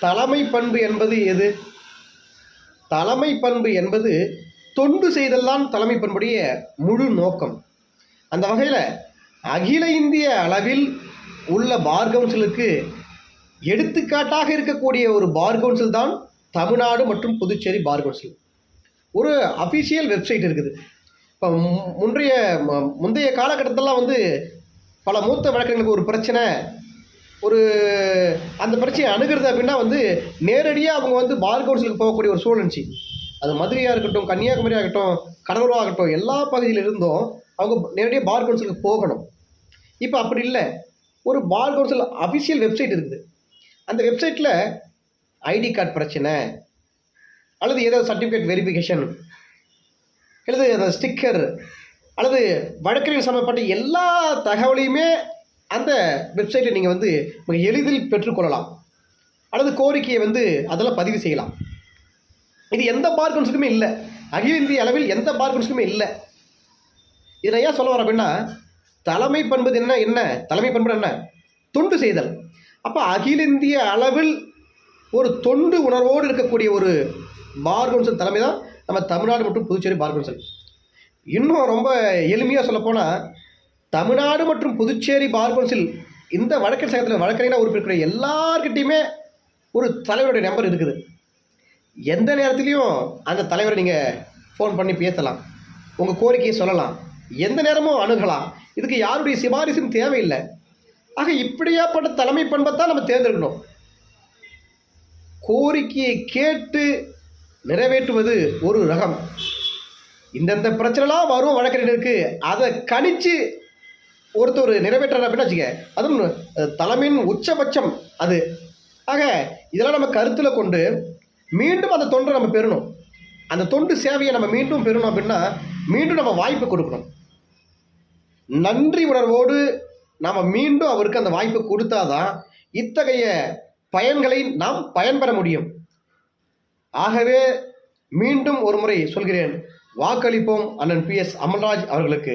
தலைமை பண்பு என்பது எது? தலைமை பண்பு என்பது தொண்டு செய்தல்தான் தலைமை பண்புடைய முழு நோக்கம். அந்த வகையில் அகில இந்திய அளவில் உள்ள பார் கவுன்சிலுக்கு எடுத்துக்காட்டாக இருக்கக்கூடிய ஒரு பார் கவுன்சில் தான் தமிழ்நாடு மற்றும் புதுச்சேரி பார் கவுன்சில். ஒரு அஃபிஷியல் வெப்சைட் இருக்குது. இப்போ முந்தைய காலகட்டத்திலலாம் பல மூத்த வழக்கறிஞர்களுக்கு ஒரு பிரச்சனை, அந்த பிரச்சனையை அணுகிறது அப்படின்னா நேரடியாக அவங்க பார் கவுன்சிலுக்கு போகக்கூடிய ஒரு சூழல் இருந்துச்சு. அது மதுரையாக இருக்கட்டும், கன்னியாகுமரியாக இருக்கட்டும், கடலூராக இருக்கட்டும், எல்லா பகுதியில் இருந்தும் அவங்க நேரடியாக பார் கவுன்சிலுக்கு போகணும். இப்போ அப்படி இல்லை. ஒரு பார் கவுன்சில் அஃபிஷியல் வெப்சைட் இருக்குது. அந்த வெப்சைட்டில் ஐடி கார்டு பிரச்சனை அல்லது ஏதாவது சர்டிஃபிகேட் வெரிஃபிகேஷன் அல்லது அந்த ஸ்டிக்கர் அல்லது வழக்கறிஞர் சம்பந்தப்பட்ட எல்லா தகவலையுமே அந்த வெப்சைட்டில் நீங்கள் மிக எளிதில் பெற்றுக்கொள்ளலாம். அல்லது கோரிக்கையை அதில் பதிவு செய்யலாம். இது எந்த பார் கவுன்சிலுமே இல்லை. அகில இந்திய அளவில் எந்த பார் கவுன்சிலுமே இல்லை. இதை ஏன் சொல்ல வர அப்படின்னா, தலைமை பண்பு என்ன தலைமை பண்பு என்ன? தொண்டு செய்தல். அப்போ அகில இந்திய அளவில் ஒரு தொண்டு உணர்வோடு இருக்கக்கூடிய ஒரு பார் கவுன்சில் தலைமை தான் நம்ம தமிழ்நாடு மற்றும் புதுச்சேரி பார் கவுன்சில். இன்னும் ரொம்ப எளிமையாக சொல்லப்போனால், தமிழ்நாடு மற்றும் புதுச்சேரி பார் கவுன்சில் இந்த வழக்கறிஞர் சங்கத்தில் வழக்கறிஞராக உறுப்பினர் எல்லார்கிட்டையுமே ஒரு தலைவருடைய நம்பர் இருக்குது. எந்த நேரத்துலையும் அந்த தலைவரை நீங்கள் ஃபோன் பண்ணி பேசலாம், உங்கள் கோரிக்கையை சொல்லலாம், எந்த நேரமும் அணுகலாம். இதுக்கு யாருடைய சிபாரிசும் தேவையில்லை. ஆக இப்படியாப்பட்ட தலைமை பண்பை தான் நம்ம தேர்ந்தெடுக்கணும். கோரிக்கையை கேட்டு நிறைவேற்றுவது ஒரு ரகம். இந்தந்த பிரச்சனைலாம் வரும் வழக்கறிஞருக்கு, அதை கணிச்சு ஒருத்தர் நிறைவேற்றார் அப்படின்னா வச்சுக்க, அதுவும் தலைமையின் உச்சபட்சம் அது. ஆக இதெல்லாம் நம்ம கருத்தில் கொண்டு மீண்டும் அந்த தொண்டை நம்ம பெறணும். அந்த தொண்டு சேவையை நம்ம மீண்டும் பெறணும் அப்படின்னா மீண்டும் நம்ம வாய்ப்பு கொடுக்கணும். நன்றி உணர்வோடு நாம் மீண்டும் அவருக்கு அந்த வாய்ப்பு கொடுத்தாதான் இத்தகைய பயன்களை நாம் பயன்பெற முடியும். ஆகவே மீண்டும் ஒரு முறை சொல்கிறேன், வாக்களிப்போம் அண்ணன் PS அமல்ராஜ் அவர்களுக்கு.